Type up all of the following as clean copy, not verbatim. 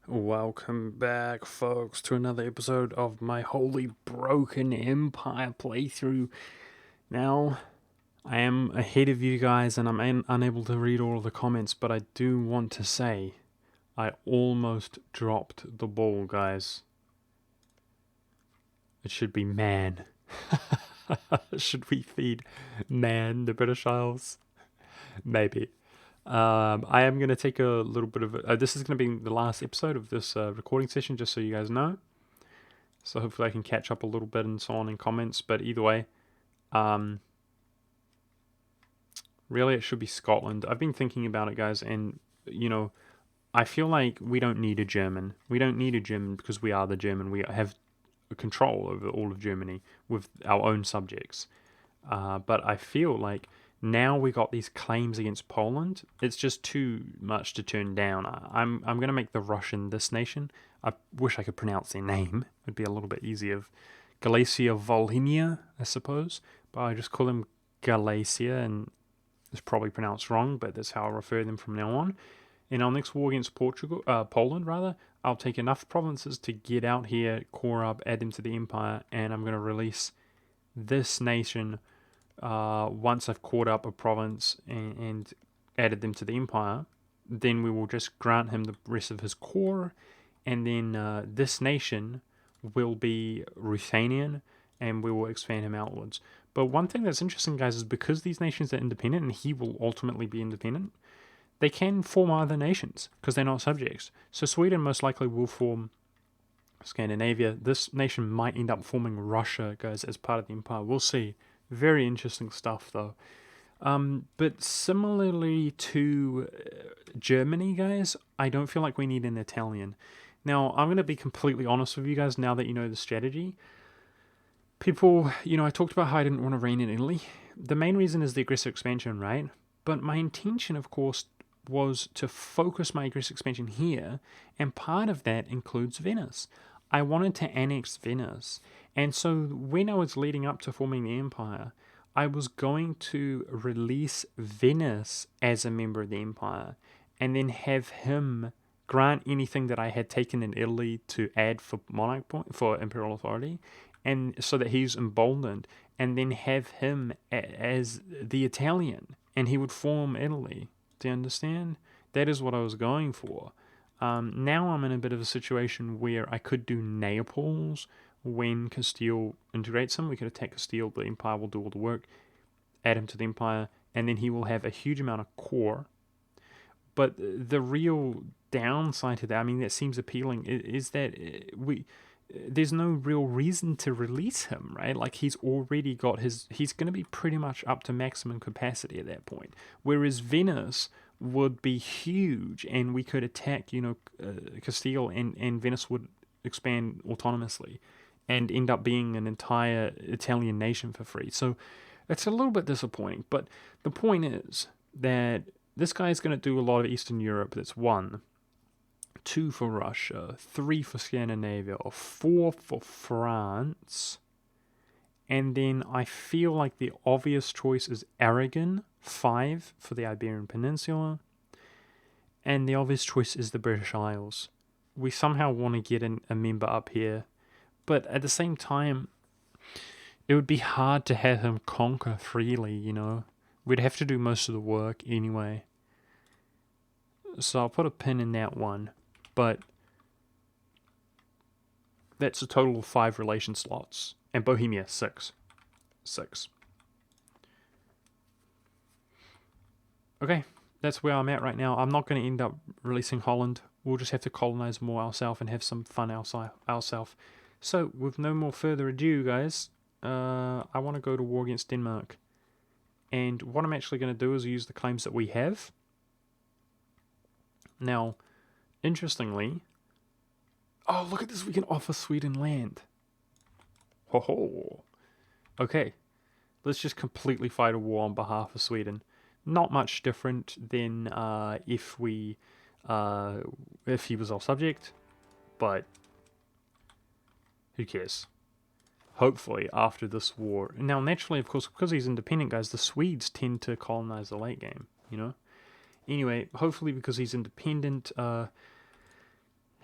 Welcome back, folks, to another episode of my Holy Broken Empire playthrough. Now, I am ahead of you guys and I'm unable to read all of the comments, but I do want to say I almost dropped the ball, guys. It should be man. Should we feed man the British Isles? Maybe. I am going to take a little bit of this is going to be the last episode of this recording session, just so you guys know. So hopefully I can catch up a little bit and so on in comments. But either way, um, really it should be Scotland. I've been thinking about it, guys, and I feel like we don't need a German. We don't need a German because we are the German. We have control over all of Germany with our own subjects. But I feel like now we got these claims against Poland. It's just too much to turn down. I'm gonna make the Russian this nation. I wish I could pronounce their name. It'd be a little bit easier. Galicia Volhynia, I suppose, but I just call them Galicia, and it's probably pronounced wrong, but that's how I refer them from now on. In our next war against Poland, I'll take enough provinces to get out here, core up, add them to the empire, and I'm going to release this nation once I've caught up a province and added them to the empire. Then we will just grant him the rest of his core, and then this nation will be Ruthenian, and we will expand him outwards. But one thing that's interesting, guys, is because these nations are independent, and he will ultimately be independent, they can form other nations because they're not subjects. So Sweden most likely will form Scandinavia. This nation might end up forming Russia, guys, as part of the empire. We'll see. Very interesting stuff, though. But similarly to Germany, guys, I don't feel like we need an Italian. Now, I'm going to be completely honest with you guys now that you know the strategy. People, I talked about how I didn't want to reign in Italy. The main reason is the aggressive expansion, right? But my intention, of course, was to focus my aggressive expansion here, and part of that includes Venice. I wanted to annex Venice. And so when I was leading up to forming the empire, I was going to release Venice as a member of the empire and then have him grant anything that I had taken in Italy to add for monarch point for imperial authority, and so that he's emboldened, and then have him as the Italian, and he would form Italy. Do you understand? That is what I was going for. Now I'm in a bit of a situation where I could do Naples when Castile integrates him. We could attack Castile, the Empire will do all the work, add him to the Empire, and then he will have a huge amount of core. But the real downside to that, I mean, that seems appealing, is that there's no real reason to release him, right? Like he's already got he's going to be pretty much up to maximum capacity at that point. Whereas Venice would be huge, and we could attack, Castile, and Venice would expand autonomously and end up being an entire Italian nation for free. So it's a little bit disappointing. But the point is that this guy is going to do a lot of Eastern Europe. That's one. 2 for Russia, 3 for Scandinavia, or 4 for France. And then I feel like the obvious choice is Aragon, 5 for the Iberian Peninsula. And the obvious choice is the British Isles. We somehow want to get a member up here, but at the same time, it would be hard to have him conquer freely, We'd have to do most of the work anyway. So I'll put a pin in that one. But that's a total of 5 relation slots. And Bohemia, 6. 6. Okay, that's where I'm at right now. I'm not going to end up releasing Holland. We'll just have to colonize more ourselves and have some fun ourselves. So, with no more further ado, guys, I want to go to war against Denmark. And what I'm actually going to do is use the claims that we have. Now, interestingly, oh, look at this, we can offer Sweden land. Ho ho. Okay, let's just completely fight a war on behalf of Sweden. Not much different than if he was our subject, but who cares? Hopefully, after this war. Now, naturally, of course, because he's independent, guys, the Swedes tend to colonize the late game, Anyway, hopefully, because he's independent,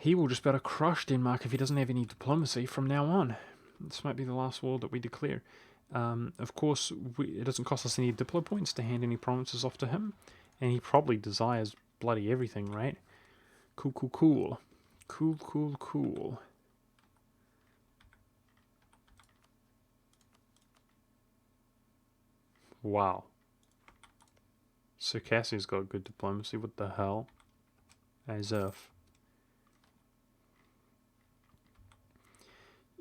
He will just be able to crush Denmark if he doesn't have any diplomacy from now on. This might be the last war that we declare. Of course, it doesn't cost us any diplo points to hand any provinces off to him, and he probably desires bloody everything, right? Cool, cool, cool. Cool, cool, cool. Wow. Circassia's got good diplomacy, what the hell? As if.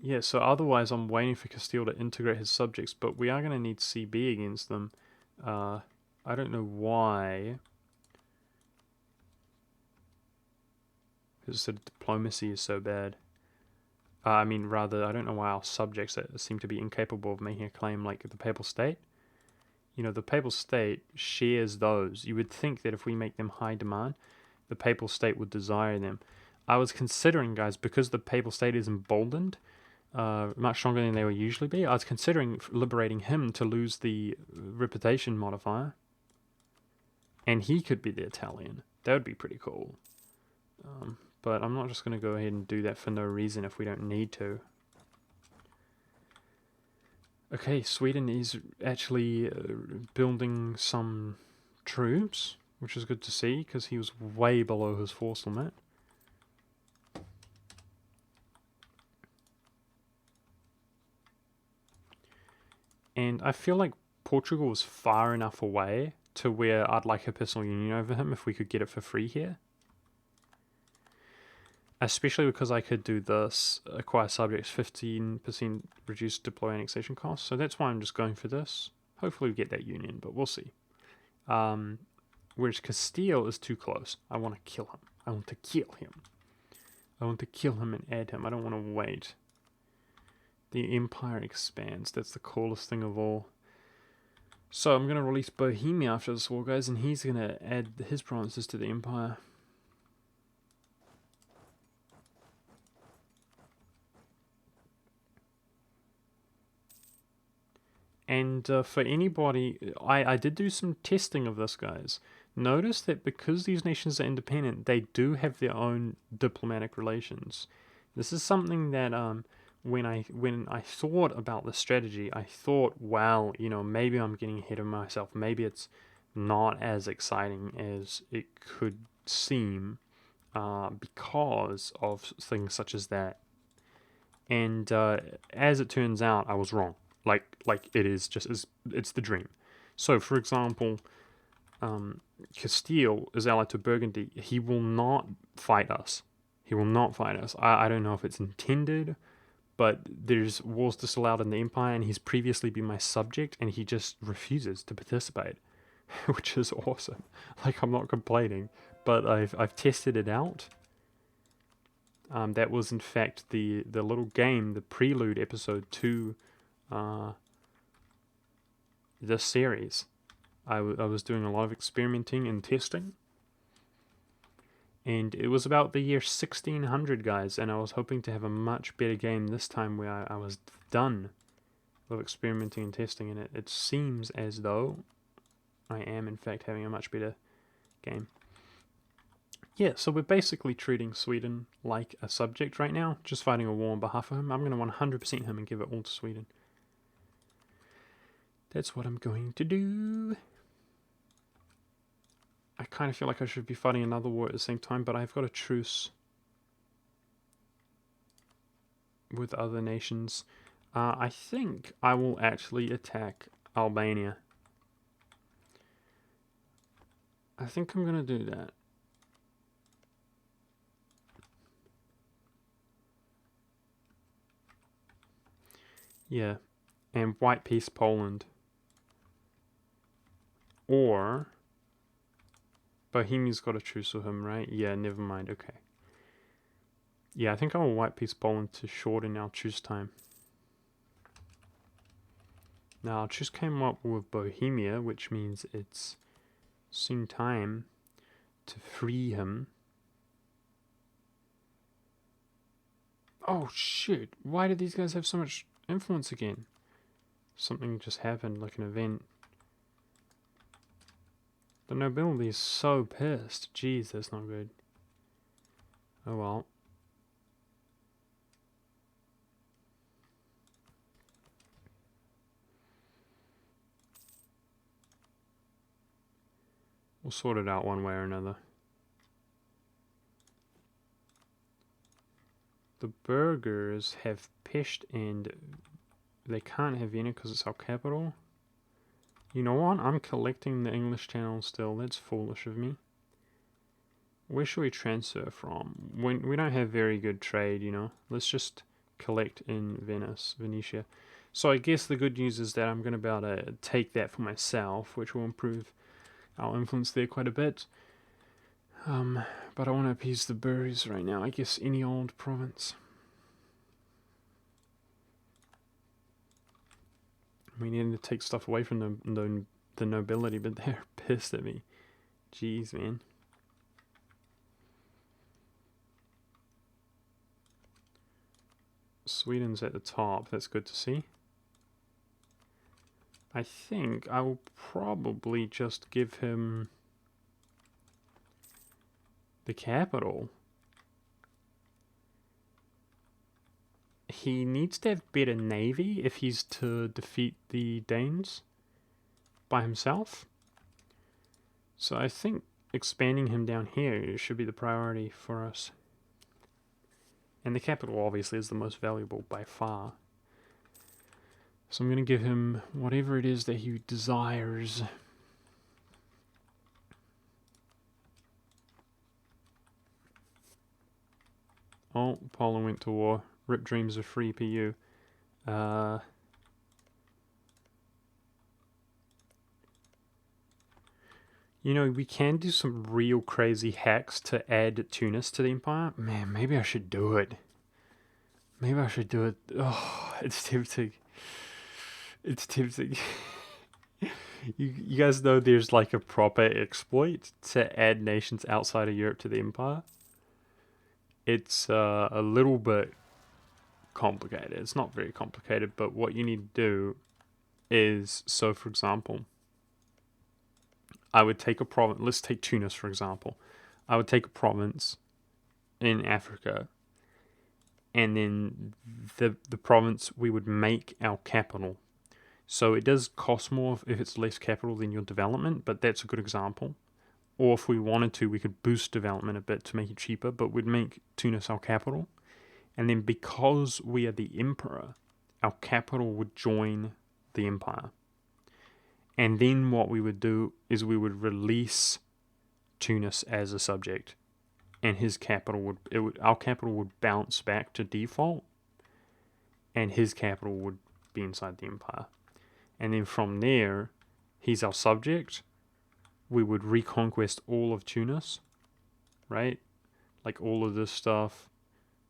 Yeah, so otherwise I'm waiting for Castile to integrate his subjects, but we are going to need CB against them. I don't know why. Because the diplomacy is so bad. I mean, rather, I don't know why our subjects seem to be incapable of making a claim like the Papal State. You know, the Papal State shares those. You would think that if we make them high demand, the Papal State would desire them. I was considering, guys, because the Papal State is emboldened, much stronger than they would usually be, I was considering liberating him to lose the reputation modifier. And he could be the Italian. That would be pretty cool. But I'm not just going to go ahead and do that for no reason if we don't need to. Okay, Sweden is actually building some troops, which is good to see, because he was way below his force limit. And I feel like Portugal was far enough away to where I'd like a personal union over him if we could get it for free here. Especially because I could do this, acquire subjects, 15% reduced deploy annexation costs. So that's why I'm just going for this. Hopefully we get that union, but we'll see. Whereas Castile is too close. I want to kill him. I want to kill him. I want to kill him and add him. I don't want to wait. The empire expands. That's the coolest thing of all. So I'm going to release Bohemia after this war, guys, and he's going to add his provinces to the empire. And for anybody, I did do some testing of this, guys. Notice that because these nations are independent, they do have their own diplomatic relations. This is something that when I thought about the strategy, I thought, wow, you know, maybe I'm getting ahead of myself. Maybe it's not as exciting as it could seem because of things such as that. And as it turns out, I was wrong. Like it is just it's the dream. So, for example, Castile is allied to Burgundy. He will not fight us. He will not fight us. I don't know if it's intended, but there's wars disallowed in the Empire, and he's previously been my subject, and he just refuses to participate, which is awesome. Like, I'm not complaining, but I've tested it out. That was in fact the little game, the prelude episode to this series. I was doing a lot of experimenting and testing, and it was about the year 1600, guys, and I was hoping to have a much better game this time where I was done with experimenting and testing, and it seems as though I am in fact having a much better game. Yeah, so we're basically treating Sweden like a subject right now, just fighting a war on behalf of him. I'm going to 100% him and give it all to Sweden. That's what I'm going to do. I kind of feel like I should be fighting another war at the same time, but I've got a truce with other nations. I think I will actually attack Albania. I think I'm going to do that. Yeah, and White Peace Poland. Or Bohemia's got a truce with him, right? Yeah, never mind, okay. Yeah, I think I will White Peace Poland to shorten our truce time. Now, our truce came up with Bohemia, which means it's soon time to free him. Oh, shit. Why did these guys have so much influence again? Something just happened, like an event. The nobility is so pissed. Jeez, that's not good. Oh well. We'll sort it out one way or another. The burghers have Pest and they can't have Vienna because it's our capital. You know what? I'm collecting the English Channel still. That's foolish of me. Where should we transfer from? We don't have very good trade, you know. Let's just collect in Venetia. So I guess the good news is that I'm going to be able to take that for myself, which will improve our influence there quite a bit. But I want to appease the Burys right now. I guess any old province. We need to take stuff away from the nobility, but they're pissed at me. Jeez, man. Sweden's at the top. That's good to see. I think I will probably just give him the capital. He needs to have better navy if he's to defeat the Danes by himself. So I think expanding him down here should be the priority for us. And the capital obviously is the most valuable by far. So I'm going to give him whatever it is that he desires. Oh, Poland went to war. Rip dreams of free PU. You know, we can do some real crazy hacks to add Tunis to the empire. Man, maybe I should do it. Maybe I should do it. Oh, it's tempting. It's tempting. You guys know there's like a proper exploit to add nations outside of Europe to the empire. It's a little bit complicated. It's not very complicated, but what you need to do is, so for example, I would take a province. Let's take Tunis, for example. I would take a province in Africa, and then the province we would make our capital. So it does cost more if it's less capital than your development, but that's a good example. Or if we wanted to, we could boost development a bit to make it cheaper, but we'd make Tunis our capital. And then because we are the emperor, our capital would join the empire. And then what we would do is we would release Tunis as a subject, and his capital our capital would bounce back to default, and his capital would be inside the empire. And then from there, he's our subject. We would reconquest all of Tunis, right? Like all of this stuff,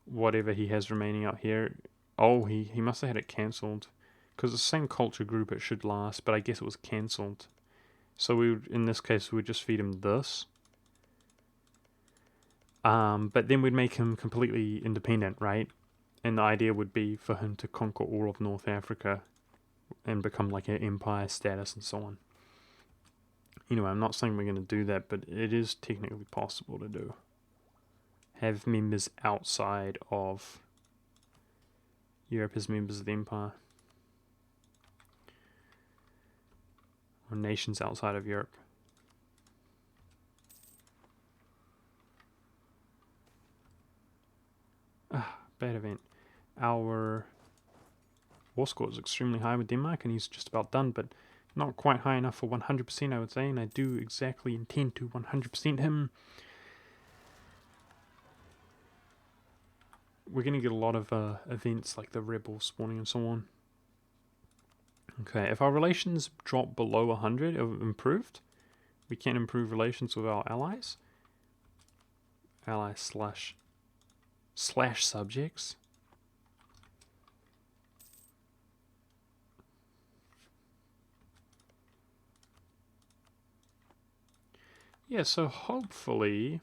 whatever he has remaining out here. Oh, he must have had it cancelled. Because it's the same culture group, it should last, but I guess it was cancelled. So we would, in this case, we would just feed him this. But then we'd make him completely independent, right? And the idea would be for him to conquer all of North Africa and become like an empire status and so on. Anyway, I'm not saying we're going to do that, but it is technically possible to do. Have members outside of Europe as members of the empire. Or nations outside of Europe. Bad event. Our war score is extremely high with Denmark, and he's just about done, but not quite high enough for 100%, I would say, and I do exactly intend to 100% him. We're going to get a lot of events like the rebel spawning and so on. Okay, if our relations drop below 100, improved, we can improve relations with our allies. Allies slash subjects. Yeah, so hopefully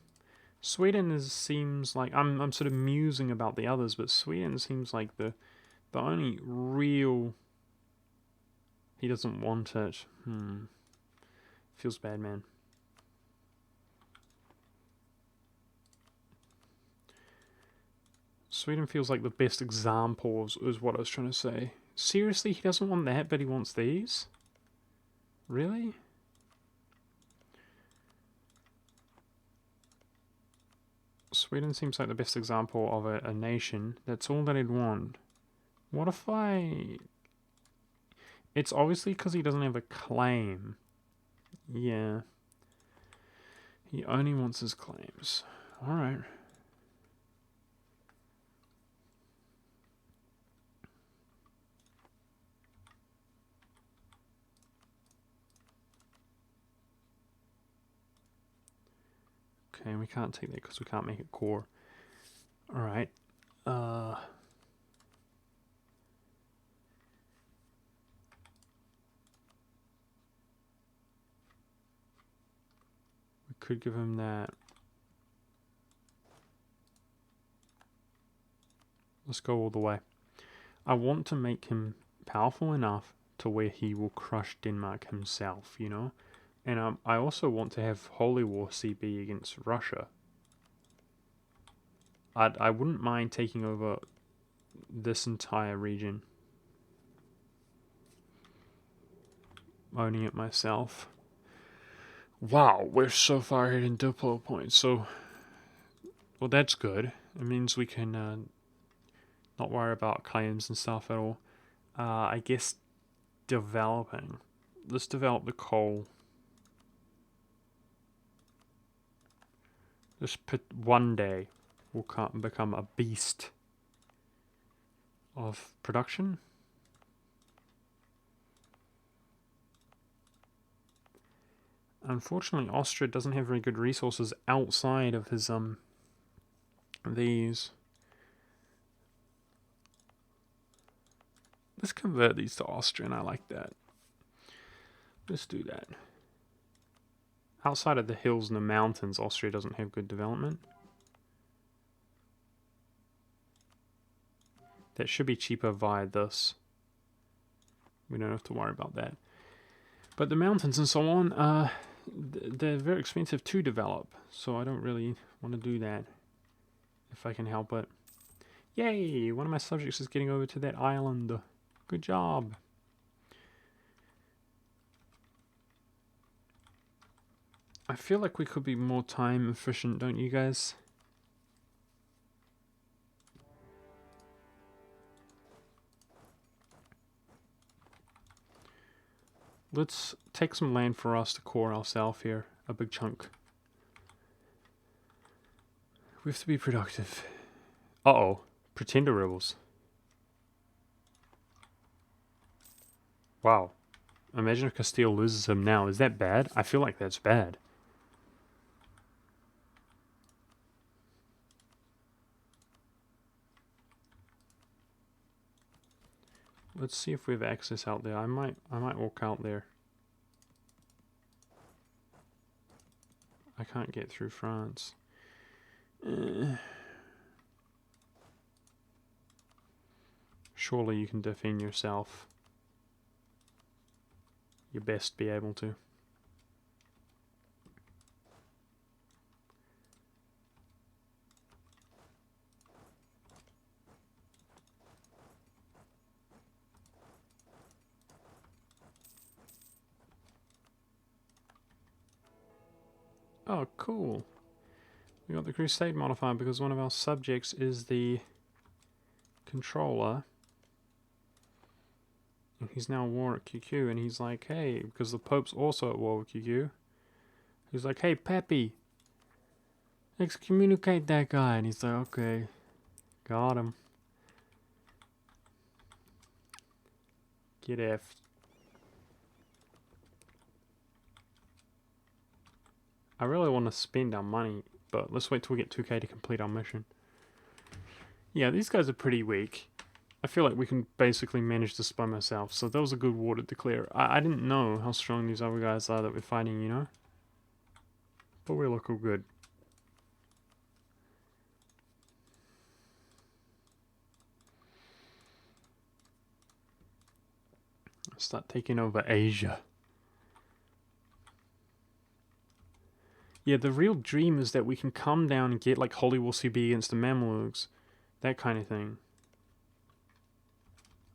Sweden seems like I'm sort of musing about the others, but Sweden seems like the only real. He doesn't want it. Feels bad, man. Sweden feels like the best example is what I was trying to say. Seriously, he doesn't want that, but he wants these? Really? Sweden seems like the best example of a nation. That's all that I'd want. What if I... It's obviously because he doesn't have a claim. Yeah. He only wants his claims. Alright. Okay, we can't take that because we can't make it core. Alright. We could give him that. Let's go all the way. I want to make him powerful enough to where he will crush Denmark himself, you know? And I also want to have Holy War CB against Russia. I wouldn't mind taking over this entire region. Owning it myself. Wow, we're so far ahead in Diplo points. So, well, that's good. It means we can not worry about claims and stuff at all. I guess developing. Let's develop the coal. This one day will become a beast of production. Unfortunately, Austria doesn't have very good resources outside of his these. Let's convert these to Austrian. I like that. Let's do that. Outside of the hills and the mountains, Austria doesn't have good development. That should be cheaper via this. We don't have to worry about that. But the mountains and so on, they're very expensive to develop. So I don't really want to do that if I can help it. Yay! One of my subjects is getting over to that island. Good job. I feel like we could be more time efficient, don't you guys? Let's take some land for us to core ourselves here. A big chunk. We have to be productive. Uh-oh. Pretender rebels. Wow. Imagine if Castile loses him now. Is that bad? I feel like that's bad. Let's see if we have access out there. I might walk out there. I can't get through France. Surely you can defend yourself. You best be able to. Oh, cool. We got the Crusade modifier because one of our subjects is the controller. And he's now at war at QQ, and he's like, hey, because the Pope's also at war with QQ. He's like, hey, Peppy, excommunicate that guy. And he's like, okay, got him. Get effed. I really want to spend our money, but let's wait till we get 2k to complete our mission. Yeah, these guys are pretty weak. I feel like we can basically manage this by myself, so that was a good war to declare. I didn't know how strong these other guys are that we're fighting, you know? But we look all good. Start taking over Asia. Yeah, the real dream is that we can come down and get like Holy War CB against the Mamelukes. That kind of thing.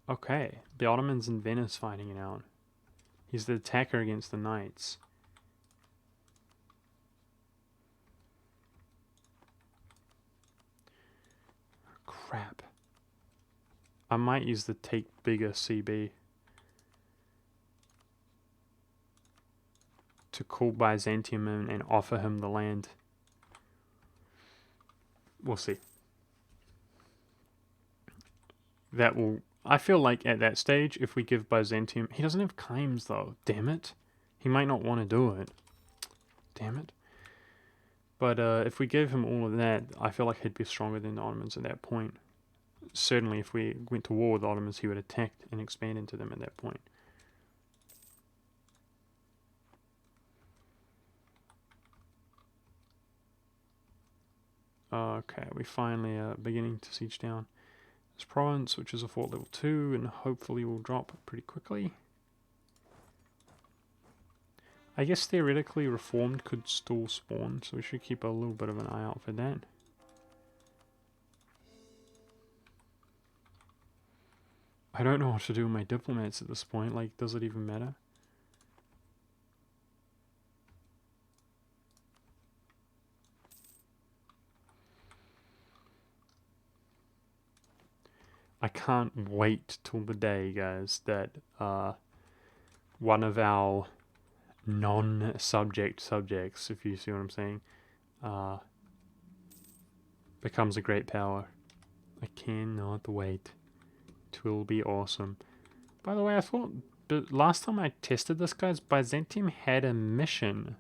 Okay, the Ottomans and Venice fighting it out. He's the attacker against the Knights. Crap. I might use the take bigger CB to call Byzantium and offer him the land. We'll see. That will... I feel like at that stage, if we give Byzantium... He doesn't have claims though, damn it. He might not want to do it. Damn it. But if we gave him all of that, I feel like he'd be stronger than the Ottomans at that point. Certainly if we went to war with the Ottomans, he would attack and expand into them at that point. Okay, we finally are beginning to siege down this province, which is a fort level 2, and hopefully will drop pretty quickly. I guess theoretically Reformed could still spawn, so we should keep a little bit of an eye out for that. I don't know what to do with my diplomats at this point, like, does it even matter? I can't wait till the day, guys, that one of our non-subjects, if you see what I'm saying, becomes a great power. I cannot wait. It will be awesome. By the way, I thought last time I tested this, guys, Byzantium had a mission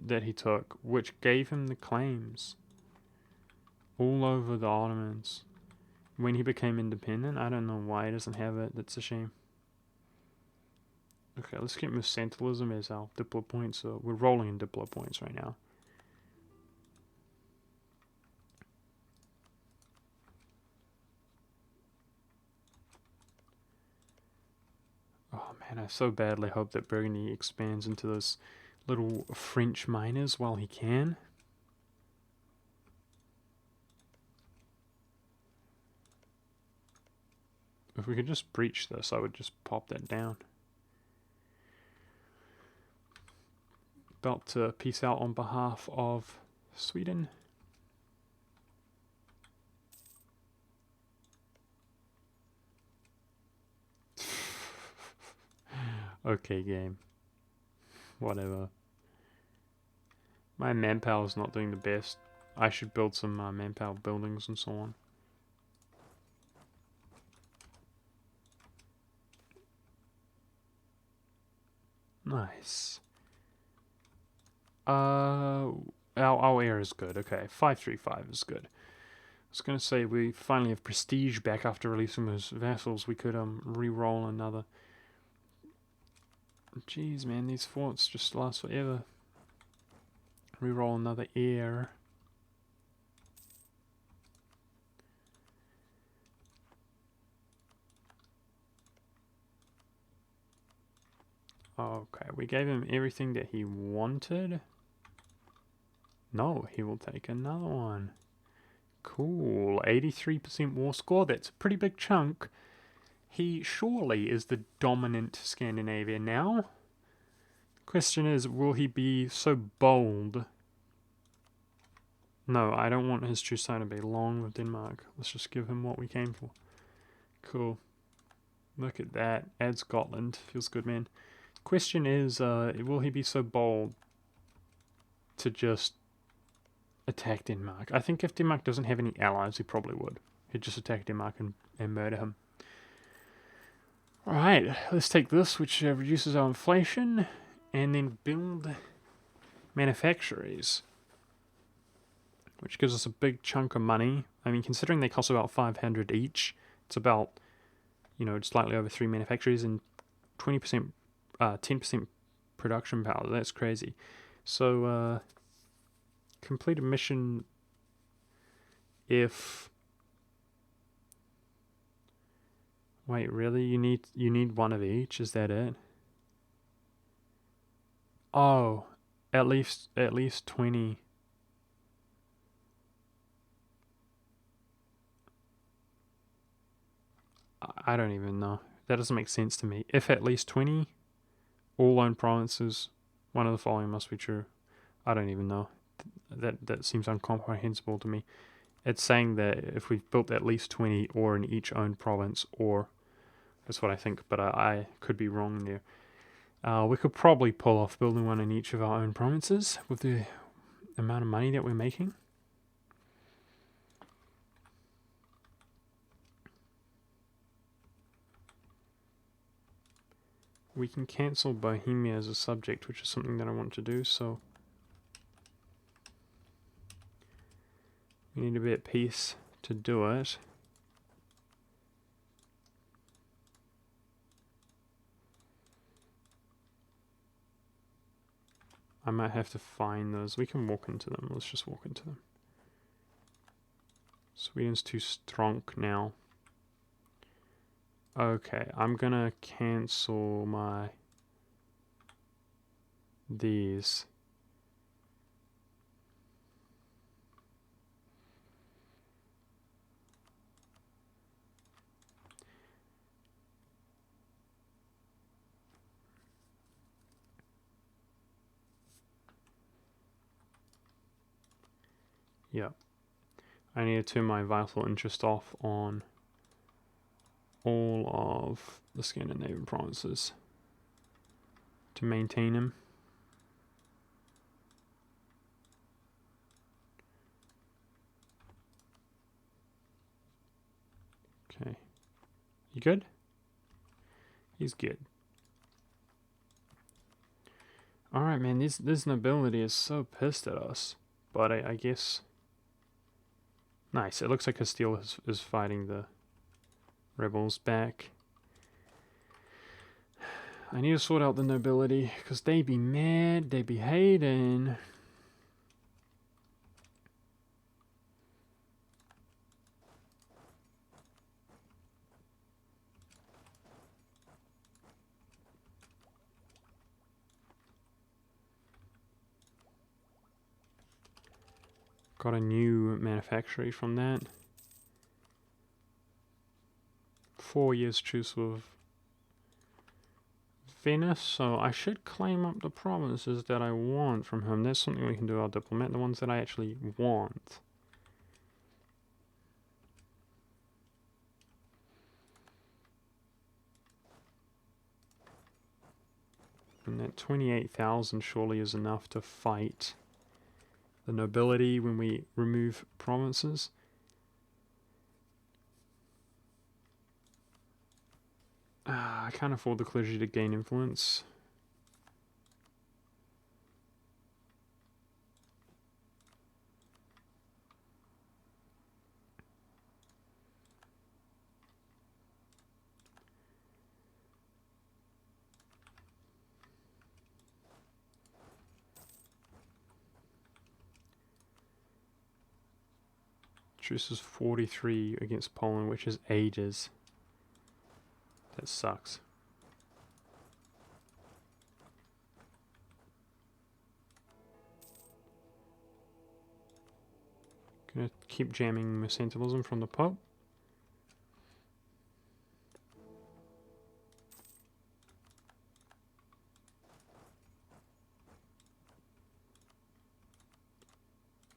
that he took, which gave him the claims all over the Ottomans. When he became independent, I don't know why he doesn't have it. That's a shame. Okay, let's get mercantilism as our diplo points. So we're rolling in diplo points right now. Oh man, I so badly hope that Burgundy expands into those little French miners while he can. If we could just breach this, I would just pop that down. About to peace out on behalf of Sweden. Okay, game. Whatever. My manpower is not doing the best. I should build some manpower buildings and so on. Nice. Our air is good. Okay, 535 is good. I was gonna say we finally have prestige back after releasing those vassals. We could re-roll another. Jeez, man, these forts just last forever. Re-roll another air. Okay, we gave him everything that he wanted. No, he will take another one. Cool, 83% war score. That's a pretty big chunk. He surely is the dominant Scandinavia now. Question is, will he be so bold? No, I don't want his truce time to be long with Denmark. Let's just give him what we came for. Cool. Look at that. Add Scotland. Feels good, man. Question is, will he be so bold to just attack Denmark? I think if Denmark doesn't have any allies, he probably would. He'd just attack Denmark and murder him. Alright, let's take this, which reduces our inflation, and then build manufactories, which gives us a big chunk of money. I mean, considering they cost about 500 each, it's about, you know, slightly over 3 manufactories and 20%, 10% production power. That's crazy. So, complete a mission if... Wait, really? You need one of each? Is that it? Oh, at least 20. I don't even know. That doesn't make sense to me. If at least 20, all owned provinces, one of the following must be true. I don't even know. That seems incomprehensible to me. It's saying that if we've built at least 20 or in each owned province, or that's what I think, but I could be wrong there. We could probably pull off building one in each of our own provinces with the amount of money that we're making. We can cancel Bohemia as a subject, which is something that I want to do, so we need to be at peace to do it. I might have to find those. We can walk into them. Let's just walk into them. Sweden's too strong now. Okay, I'm gonna cancel my these. Yep. I need to turn my vital interest off on all of the Scandinavian provinces to maintain him. Okay. You good? He's good. Alright, man, this nobility is so pissed at us. But I guess... Nice, it looks like Castile is fighting the rebels back. I need to sort out the nobility, because they be mad, they be hating. Got a new manufactory from that. 4 years truce with Venice, so I should claim up the provinces that I want from him. That's something we can do, our diplomat, the ones that I actually want. And that 28,000 surely is enough to fight the nobility when we remove provinces. I can't afford the clergy to gain influence. Truce is 43 against Poland, which is ages. That sucks. Gonna keep jamming mercantilism from the Pope.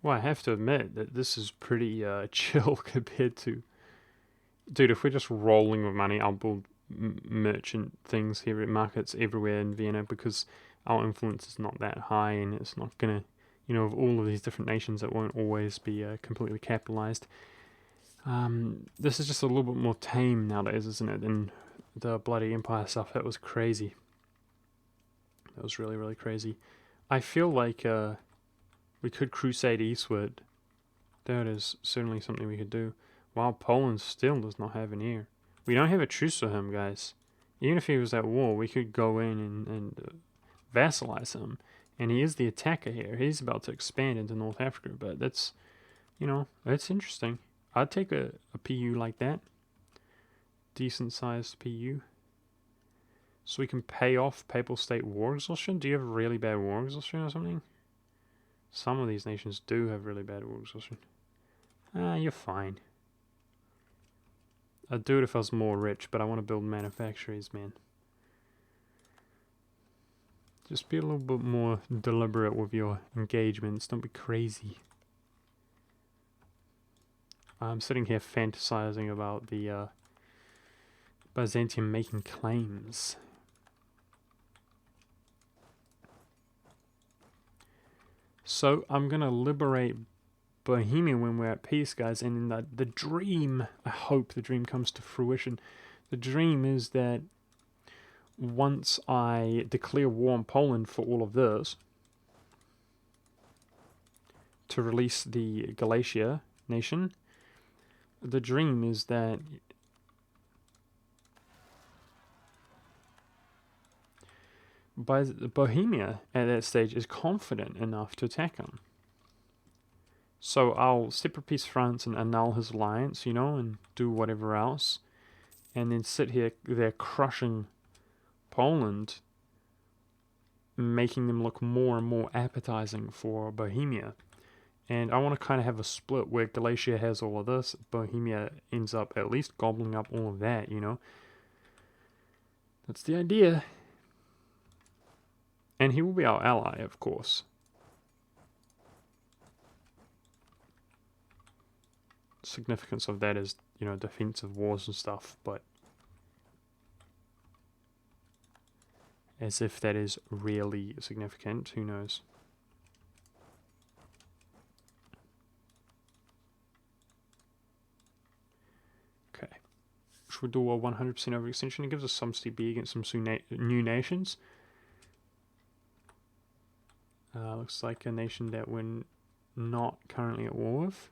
Well, I have to admit that this is pretty chill compared to... Dude, if we're just rolling with money, I'll build merchant things here, markets everywhere in Vienna, because our influence is not that high, and it's not gonna... You know, of all of these different nations, it won't always be completely capitalized. This is just a little bit more tame nowadays, isn't it? And the bloody Empire stuff, that was crazy. That was really, really crazy. I feel like we could crusade eastward. That is certainly something we could do. While Poland still does not have an heir. We don't have a truce with him, guys. Even if he was at war, we could go in and vassalize him. And he is the attacker here. He's about to expand into North Africa, but that's, you know, that's interesting. I'd take a PU like that. Decent sized PU. So we can pay off Papal State war exhaustion. Do you have really bad war exhaustion or something? Some of these nations do have really bad war exhaustion. You're fine. I'd do it if I was more rich, but I want to build manufactories, man. Just be a little bit more deliberate with your engagements. Don't be crazy. I'm sitting here fantasizing about the Byzantium making claims. So I'm gonna liberate Bohemia when we're at peace, guys, and in the dream, I hope the dream comes to fruition. The dream is that once I declare war on Poland for all of this, to release the Galatia nation, the dream is that Bohemia at that stage is confident enough to attack him. So I'll separate peace France and annul his alliance, you know, and do whatever else, and then sit here there crushing Poland, making them look more and more appetizing for Bohemia. And I want to kind of have a split where Galatia has all of this, Bohemia ends up at least gobbling up all of that, you know. That's the idea. And he will be our ally, of course. Significance of that is, you know, defensive wars and stuff, but as if that is really significant, who knows. Okay. Should we do a 100% overextension? It gives us some CB against some new nations. Looks like a nation that we're not currently at war with.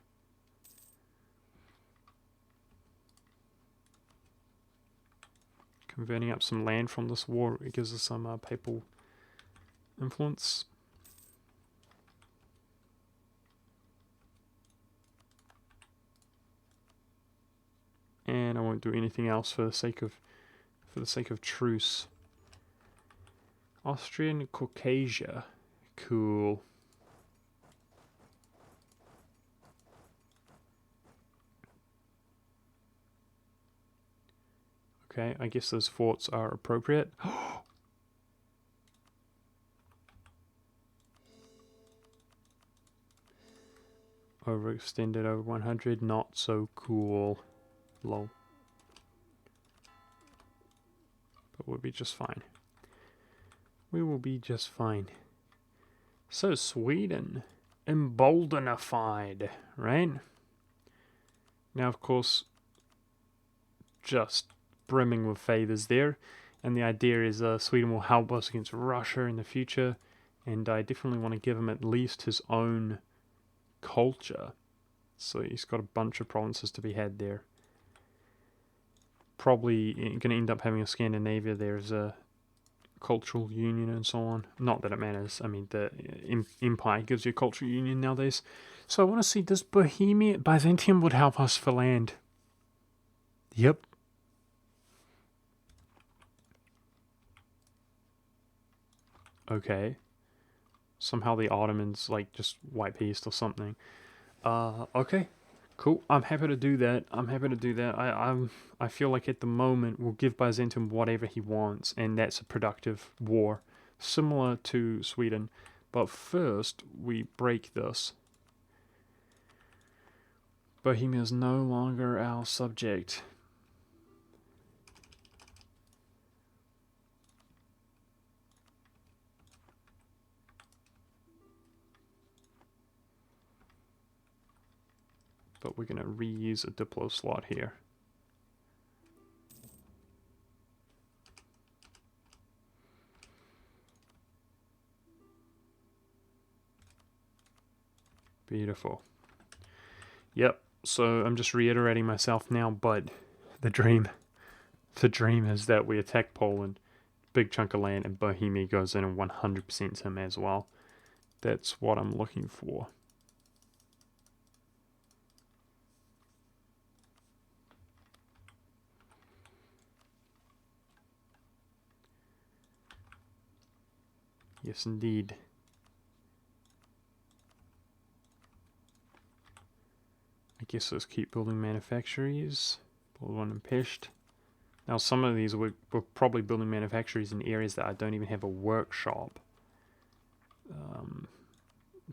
Converting up some land from this war, it gives us some papal influence. And I won't do anything else for the sake of truce. Austrian Caucasia, cool. Okay, I guess those forts are appropriate. Overextended over 100, not so cool. Lol. But we'll be just fine. We will be just fine. So Sweden, emboldenified, right? Now, of course, just brimming with favors there, and the idea is Sweden will help us against Russia in the future, and I definitely want to give him at least his own culture. So he's got a bunch of provinces to be had there. Probably going to end up having a Scandinavia there as a cultural union and so on. Not that it matters. I mean, the empire gives you a cultural union nowadays. So I want to see, does Byzantium would help us for land? Yep. Okay. Somehow the Ottomans like just wipe east or something. Okay. Cool. I'm happy to do that. I feel like at the moment we'll give Byzantium whatever he wants, and that's a productive war, similar to Sweden. But first we break this. Bohemia is no longer our subject. But we're going to reuse a Diplo slot here. Beautiful. Yep, so I'm just reiterating myself now, but the dream is that we attack Poland, big chunk of land, and Bohemia goes in and 100% him as well. That's what I'm looking for. Yes, indeed. I guess let's keep building manufactories. Build one in Pest. Now, some of these we're probably building manufactories in areas that I don't even have a workshop.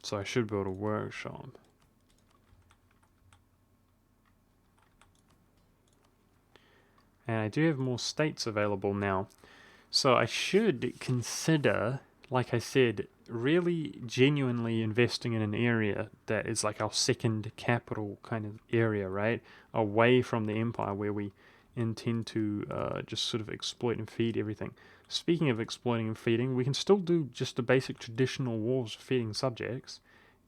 So I should build a workshop. and I do have more states available now. So I should consider, like I said, really genuinely investing in an area that is like our second capital kind of area, right? Away from the empire where we intend to just sort of exploit and feed everything. Speaking of exploiting and feeding, we can still do just the basic traditional wars of feeding subjects.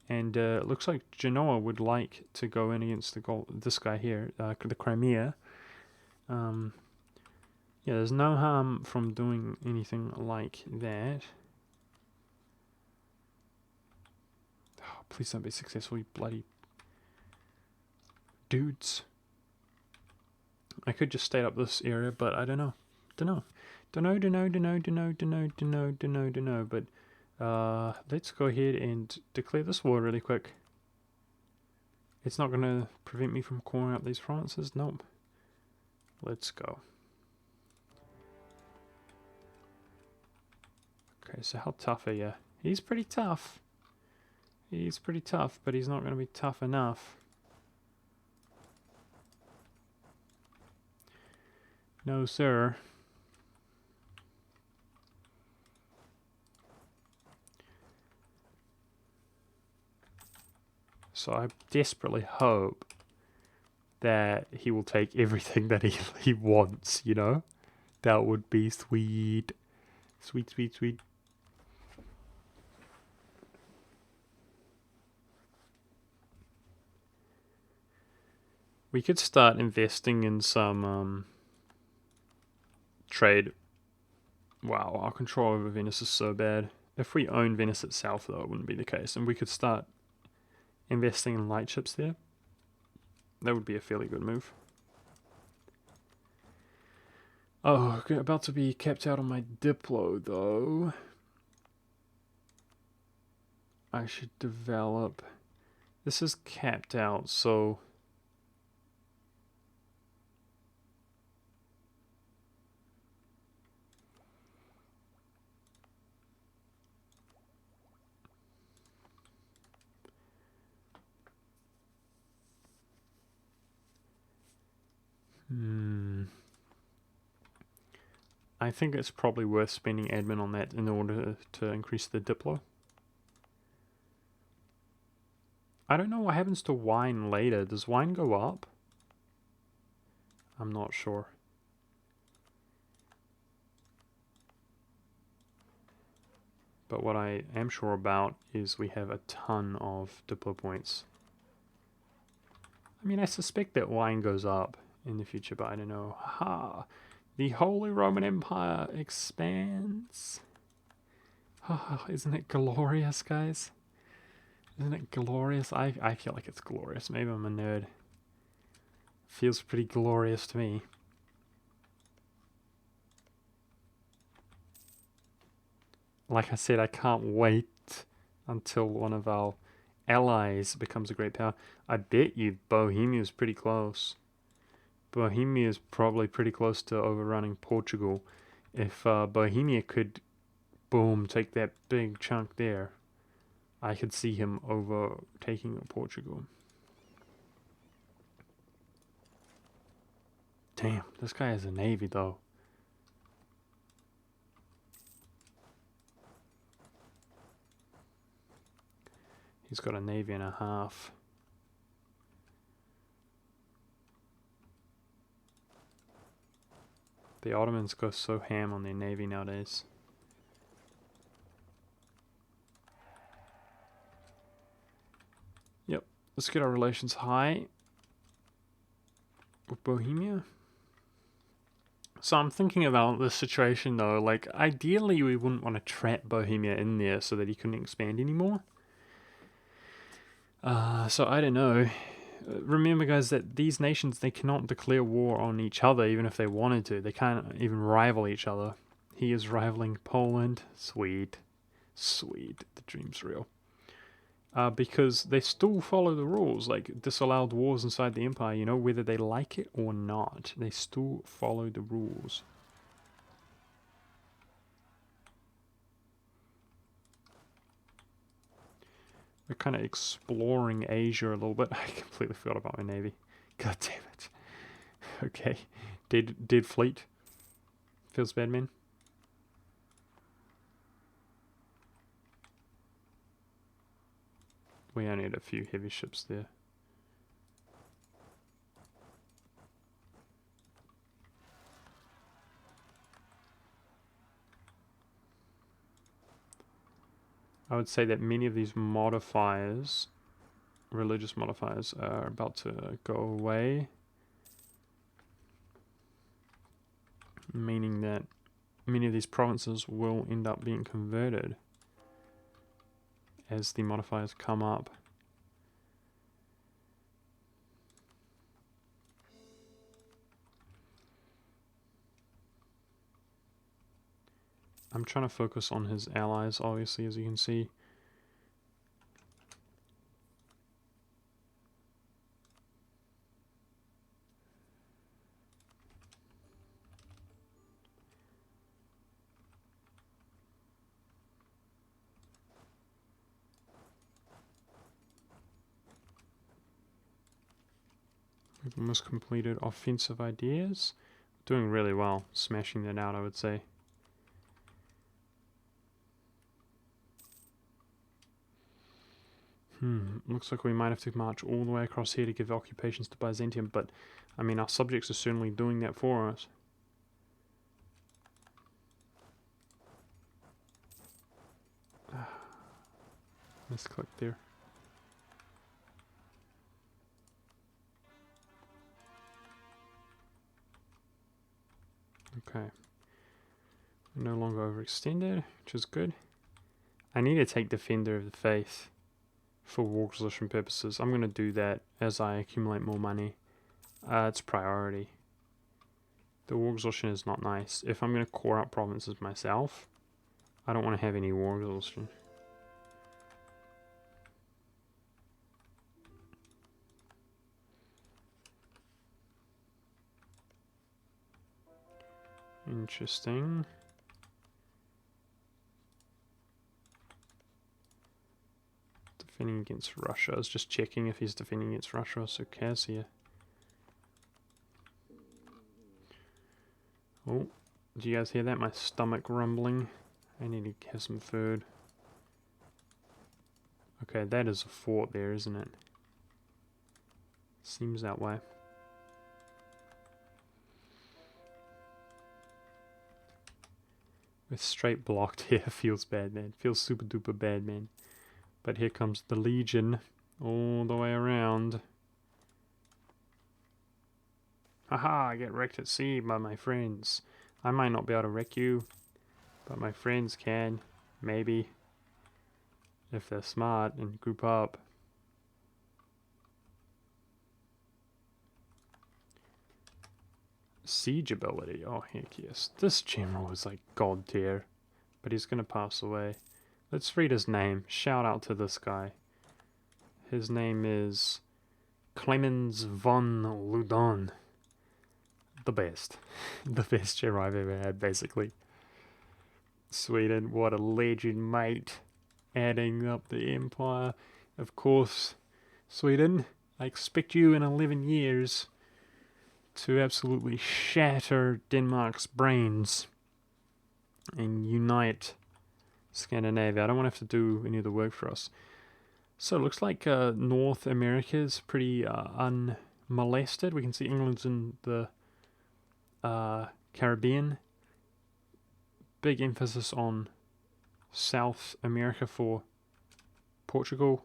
And it looks like Genoa would like to go in against this guy here, the Crimea. Yeah, there's no harm from doing anything like that. Oh, please don't be successful, you bloody dudes. I could just stay up this area, but I don't know. But let's go ahead and declare this war really quick. It's not going to prevent me from calling up these provinces. Nope. Let's go. Okay, so how tough are you? He's pretty tough. He's pretty tough, but he's not going to be tough enough. No, sir. So I desperately hope that he will take everything that he wants, you know? That would be sweet. Sweet, sweet, sweet. We could start investing in some trade. Wow, our control over Venice is so bad. If we own Venice itself, though, it wouldn't be the case. And we could start investing in lightships there. That would be a fairly good move. Oh, about to be kept out on my Diplo, though. I should develop. This is capped out, so I think it's probably worth spending admin on that in order to increase the Diplo. I don't know what happens to wine later. Does wine go up? I'm not sure. But what I am sure about is we have a ton of Diplo points. I mean, I suspect that wine goes up in the future, but I don't know. Ha! The Holy Roman Empire expands. Oh, isn't it glorious, guys? Isn't it glorious? I feel like it's glorious. Maybe I'm a nerd. Feels pretty glorious to me. Like I said, I can't wait until one of our allies becomes a great power. I bet you Bohemia is pretty close. Bohemia is probably pretty close to overrunning Portugal. If Bohemia could, boom, take that big chunk there, I could see him overtaking Portugal. Damn, this guy has a navy though. He's got a navy and a half. The Ottomans go so ham on their navy nowadays. Yep, let's get our relations high with Bohemia. So I'm thinking about this situation though, like ideally we wouldn't want to trap Bohemia in there so that he couldn't expand anymore. So I don't know. Remember guys that these nations, they cannot declare war on each other even if they wanted to. They can't even rival each other. He is rivaling Poland. Sweet. Sweet. The dream's real. Because they still follow the rules, like disallowed wars inside the empire, you know, whether they like it or not. They still follow the rules. We're kind of exploring Asia a little bit. I completely forgot about my navy. God damn it. Okay. Dead fleet. Feels bad, man. We only had a few heavy ships there. I would say that many of these modifiers, religious modifiers, are about to go away. Meaning that many of these provinces will end up being converted as the modifiers come up. I'm trying to focus on his allies, obviously, as you can see. We've almost completed offensive ideas. Doing really well, smashing that out, I would say. Looks like we might have to march all the way across here to give occupations to Byzantium, but I mean, our subjects are certainly doing that for us. Misclick there. Okay. We're no longer overextended, which is good. I need to take Defender of the Faith for war acquisition purposes. I'm going to do that as I accumulate more money. It's priority. The war exhaustion is not nice. If I'm going to core up provinces myself, I don't want to have any war exhaustion. Interesting. Defending against Russia. I was just checking if he's defending against Russia. So Kaz here. Oh, do you guys hear that? My stomach rumbling. I need to have some food. Okay, that is a fort there, isn't it? Seems that way. With straight blocked here feels bad, man. Feels super duper bad, man. But here comes the Legion all the way around. Haha, I get wrecked at sea by my friends. I might not be able to wreck you, but my friends can. Maybe. If they're smart and group up. Siege ability. Oh, heck yes. This general is like god tier. But he's going to pass away. Let's read his name. Shout out to this guy. His name is Clemens von Ludon. The best. The best general I've ever had, basically. Sweden, what a legend, mate. Adding up the empire. Of course, Sweden, I expect you in 11 years to absolutely shatter Denmark's brains and unite Scandinavia. I don't want to have to do any of the work for us. So it looks like North America is pretty unmolested. We can see England's in the Caribbean. Big emphasis on South America for Portugal.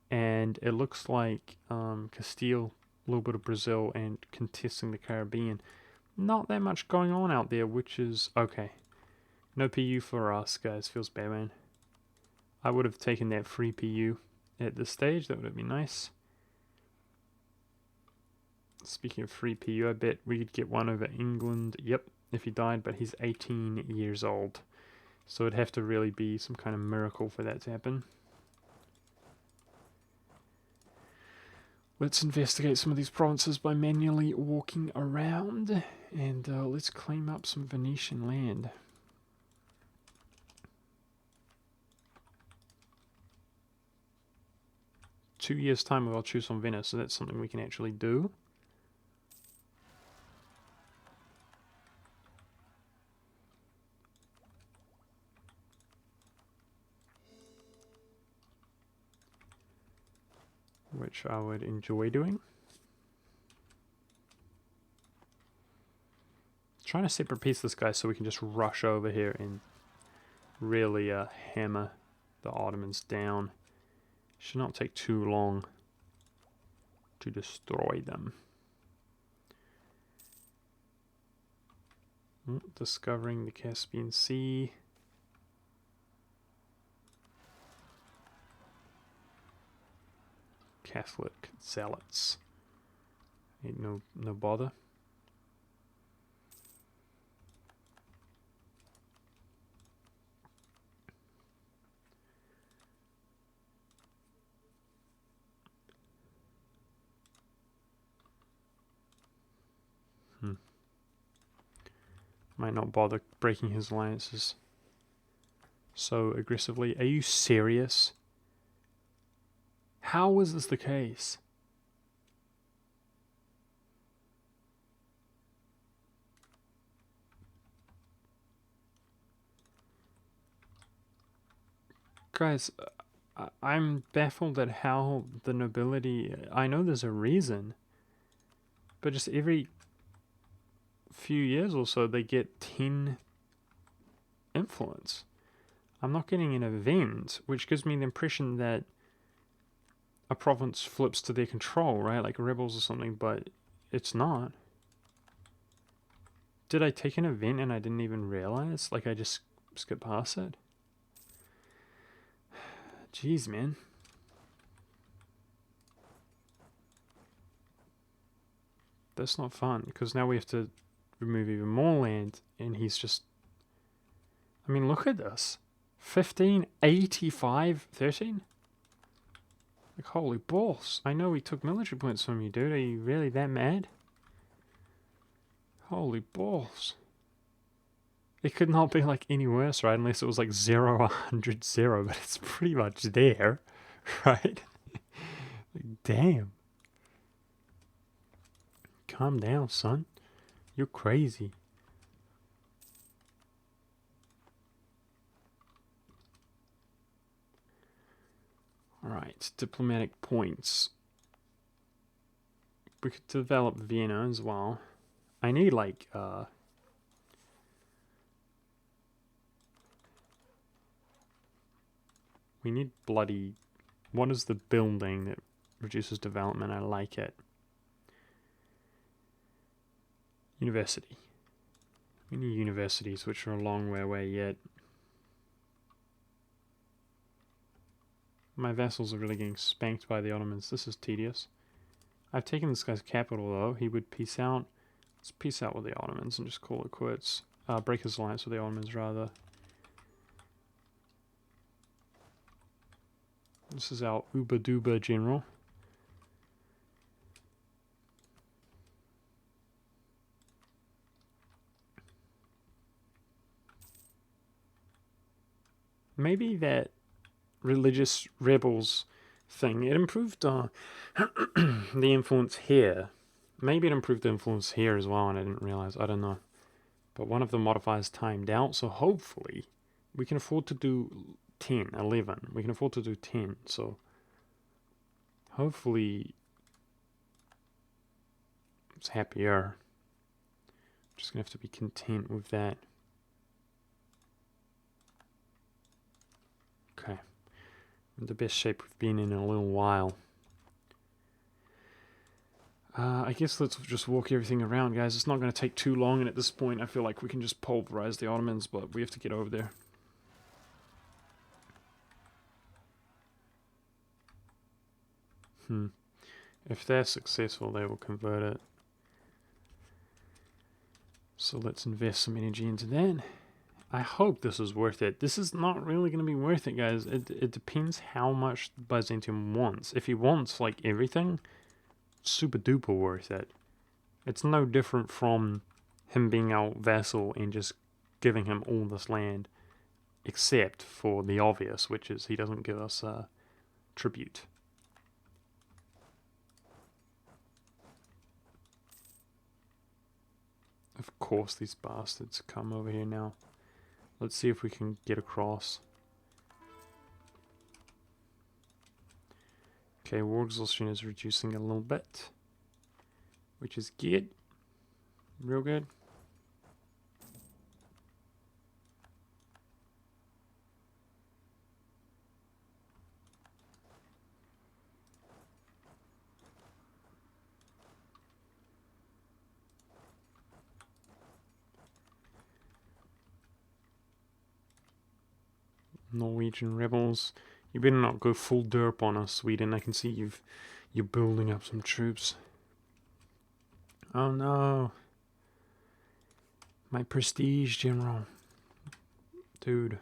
And it looks like Castile, a little bit of Brazil, and contesting the Caribbean. Not that much going on out there, which is okay. No PU for us, guys. Feels bad, man. I would have taken that free PU at this stage. That would have been nice. Speaking of free PU, I bet we could get one over England. Yep, if he died, but he's 18 years old. So it'd have to really be some kind of miracle for that to happen. Let's investigate some of these provinces by manually walking around. And let's claim up some Venetian land. Two years' time, I'll choose on Venice, so that's something we can actually do. which I would enjoy doing. Trying to separate piece this guy so we can just rush over here and really hammer the Ottomans down. Should not take too long to destroy them. Discovering the Caspian Sea. Catholic zealots. Ain't no bother. Might not bother breaking his alliances so aggressively. Are you serious? How is this the case? Guys, I'm baffled at how the nobility... I know there's a reason, but just every few years or so they get 10 influence. I'm not getting an event, which gives me the impression that a province flips to their control, right? Like rebels or something, but it's not. Did I take an event and I didn't even realize? Like I just skipped past it? Jeez, man. That's not fun, because now we have to remove even more land, and he's just... I mean, look at this. 15, 85, 13? Like, holy balls. I know we took military points from you, dude. Are you really that mad? Holy balls. It could not be, like, any worse, right? Unless it was, like, 0, 100, 0. But it's pretty much there, right? Like, damn. Calm down, son. You're crazy. Alright, diplomatic points. We could develop Vienna as well. I need, like, we need bloody... What is the building that reduces development? I like it. University. We need universities, which are a long way away yet. My vassals are really getting spanked by the Ottomans. This is tedious. I've taken this guy's capital, though. He would peace out. Let's peace out with the Ottomans and just call it quits. Break his alliance with the Ottomans, rather. This is our uber-duber general. Maybe that religious rebels thing, it improved the influence here. Maybe it improved the influence here as well, and I didn't realize. I don't know. But one of the modifiers timed out, so hopefully we can afford to do 10, 11. We can afford to do 10, so hopefully it's happier. Just gonna have to be content with that. Okay. In the best shape we've been in a little while. I guess let's just walk everything around, guys. It's not going to take too long, and at this point I feel like we can just pulverize the Ottomans, but we have to get over there. If they're successful, they will convert it. So let's invest some energy into that. I hope this is worth it. This is not really going to be worth it, guys. It depends how much Byzantium wants. If he wants, like, everything, super duper worth it. It's no different from him being our vassal and just giving him all this land, except for the obvious, which is he doesn't give us tribute. Of course these bastards come over here now. Let's see if we can get across. Okay, war exhaustion is reducing a little bit, which is good. Real good. Norwegian rebels. You better not go full derp on us, Sweden. I can see you're building up some troops. Oh no. My prestige, General. Dude.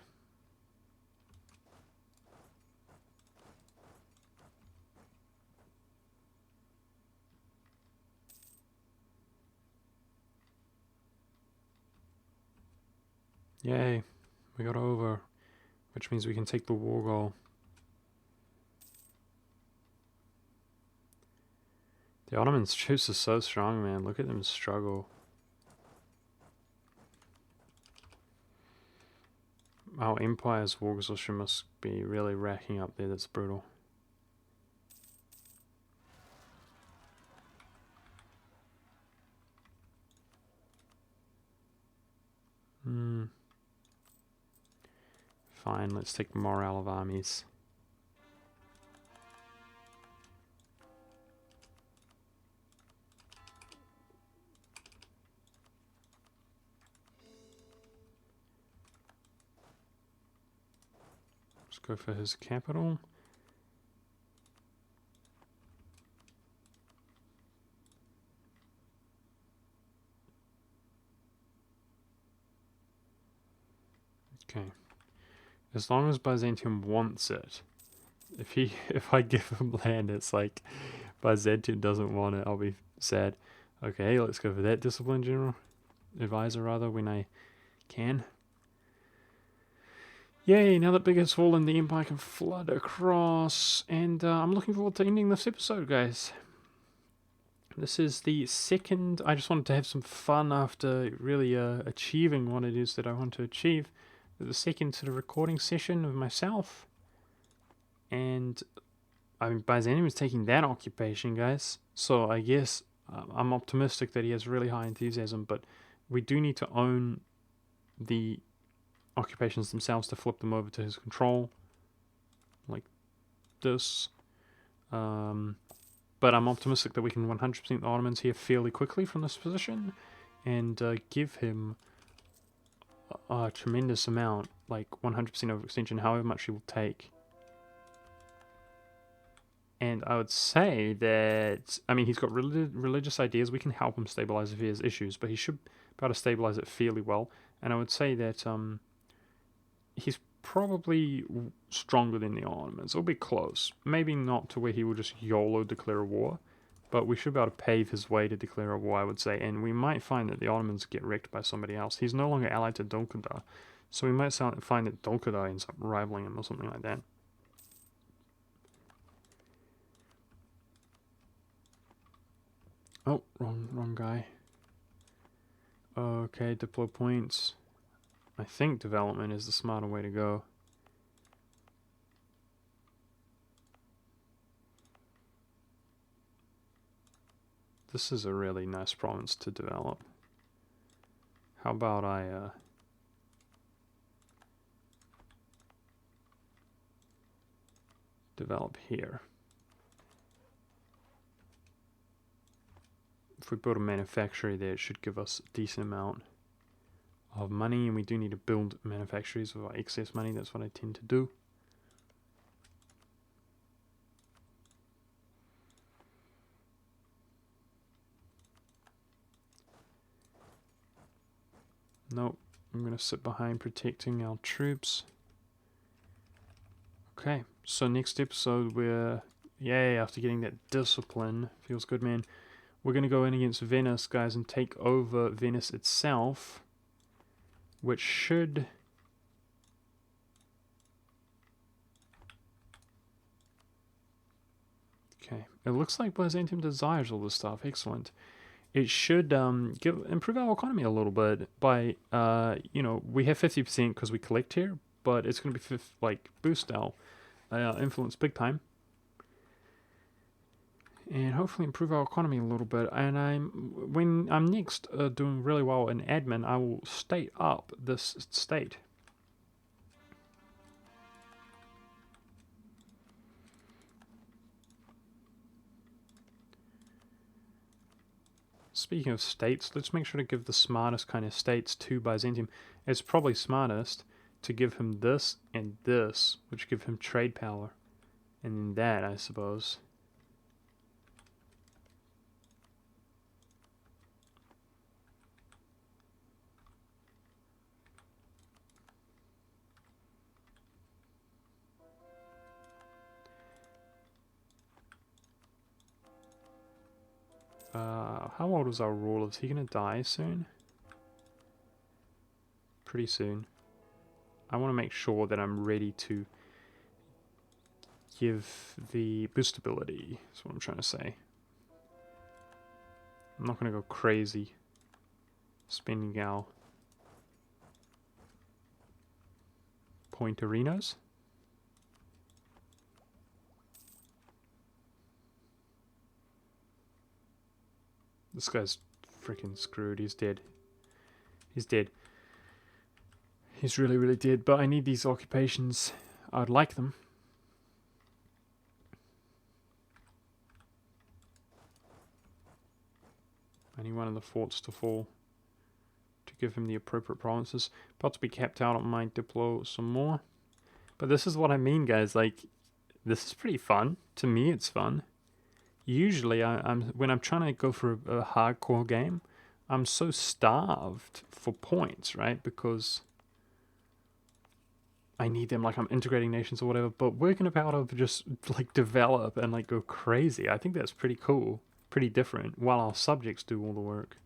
Yay. We got over. Which means we can take the war goal. The Ottomans' troops are so strong, man. Look at them struggle. Our Empire's war exhaustion must be really racking up there. That's brutal. Fine, let's take morale of armies. Let's go for his capital. Okay. As long as Byzantium wants it. If I give him land, it's like Byzantium doesn't want it, I'll be sad. Okay, let's go for that discipline, General. Advisor, rather, when I can. Yay, now that Big has fallen, the Empire can flood across. And I'm looking forward to ending this episode, guys. This is the second. I just wanted to have some fun after really achieving what it is that I want to achieve. The second sort of recording session of myself. And I mean, Byzantium is taking that occupation, guys. So I guess I'm optimistic that he has really high enthusiasm, but we do need to own the occupations themselves to flip them over to his control, like this. But I'm optimistic that we can 100% the Ottomans here fairly quickly from this position, and give him a tremendous amount, like 100% overextension, however much he will take. And I would say that, I mean, he's got religious ideas. We can help him stabilize if he has issues, but he should be able to stabilize it fairly well. And I would say that he's probably stronger than the Ottomans. It'll be close. Maybe not to where he will just YOLO declare a war, but we should be able to pave his way to declare a war, I would say. And we might find that the Ottomans get wrecked by somebody else. He's no longer allied to Dolkadar, so we might find that Dolkadar ends up rivaling him or something like that. Oh, wrong guy. Okay, deploy points. I think development is the smarter way to go. This is a really nice province to develop. How about I develop here? If we build a manufactory there, it should give us a decent amount of money, and we do need to build manufactories with our excess money. That's what I tend to do. Nope, I'm going to sit behind protecting our troops. Okay, so next episode we're, yay, after getting that discipline, feels good, man. We're going to go in against Venice, guys, and take over Venice itself, which should... Okay, it looks like Byzantium desires all this stuff. Excellent. It should improve our economy a little bit by, you know, we have 50% because we collect here, but it's going to be, boost our influence big time. and hopefully improve our economy a little bit. And when I'm next doing really well in admin, I will state up this state. Speaking of states, let's make sure to give the smartest kind of states to Byzantium. It's probably smartest to give him this and this, which give him trade power. And then that, I suppose. How old is our ruler? Is he gonna die soon? Pretty soon. I want to make sure that I'm ready to give the boostability. That's what I'm trying to say. I'm not gonna go crazy spending our point arenas. This guy's freaking screwed. He's dead. He's dead. He's really, really dead. But I need these occupations. I'd like them. I need one of the forts to fall to give him the appropriate provinces. About to be capped out on my Diplo some more. But this is what I mean, guys. Like, this is pretty fun. To me, it's fun. Usually, when I'm trying to go for a hardcore game, I'm so starved for points, right? Because I need them, like I'm integrating nations or whatever. But we're gonna be able to just like develop and like go crazy. I think that's pretty cool, pretty different. While our subjects do all the work.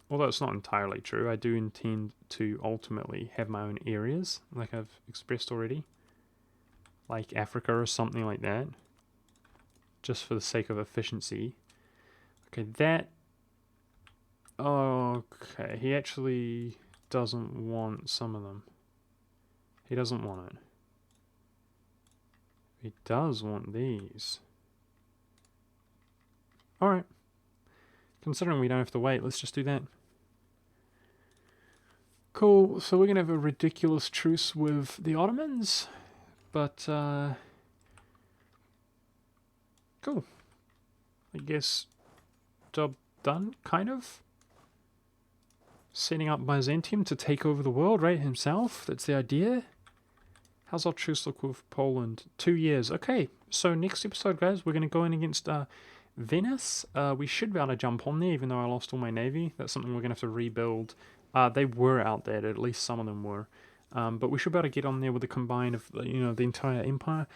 Although it's not entirely true, I do intend to ultimately have my own areas, like I've expressed already, like Africa or something like that. Just for the sake of efficiency. Okay, that... Okay, he actually doesn't want some of them. He doesn't want it. He does want these. Alright. Considering we don't have to wait, let's just do that. Cool, so we're going to have a ridiculous truce with the Ottomans. But, cool. I guess job done, kind of. Setting up Byzantium to take over the world, right, himself. That's the idea. How's our truce look with Poland? 2 years. Okay, so next episode, guys, we're going to go in against Venice. We should be able to jump on there, even though I lost all my navy. That's something we're going to have to rebuild. They were out there, at least some of them were. But we should be able to get on there with the combine of, the entire empire.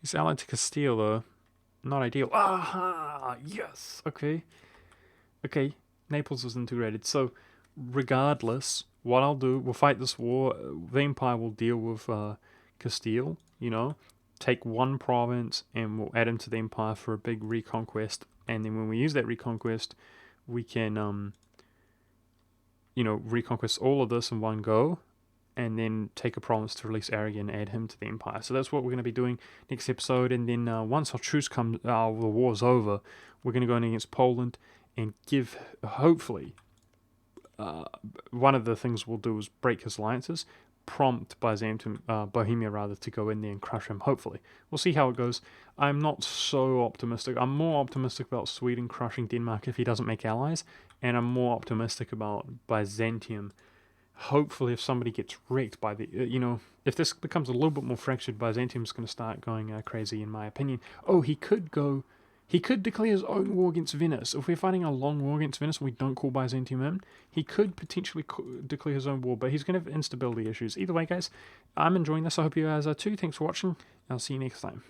He's allied to Castile, though. Not ideal. Aha! Yes! Okay. Okay, Naples was integrated. So, regardless, what I'll do, we'll fight this war. The Empire will deal with Castile, take one province and we'll add him to the Empire for a big reconquest. And then when we use that reconquest, we can, reconquest all of this in one go. And then take a province to release Aragon and add him to the Empire. So that's what we're going to be doing next episode. And then once our truce comes, the war's over, we're going to go in against Poland and give, hopefully, one of the things we'll do is break his alliances, prompt Byzantium, Bohemia rather, to go in there and crush him, hopefully. We'll see how it goes. I'm not so optimistic. I'm more optimistic about Sweden crushing Denmark if he doesn't make allies. And I'm more optimistic about Byzantium. Hopefully, if somebody gets wrecked by the, if this becomes a little bit more fractured, Byzantium's going to start going crazy, in my opinion. Oh, he could declare his own war against Venice. If we're fighting a long war against Venice and we don't call Byzantium in, he could potentially declare his own war, but he's going to have instability issues. Either way, guys, I'm enjoying this. I hope you guys are too. Thanks for watching. I'll see you next time.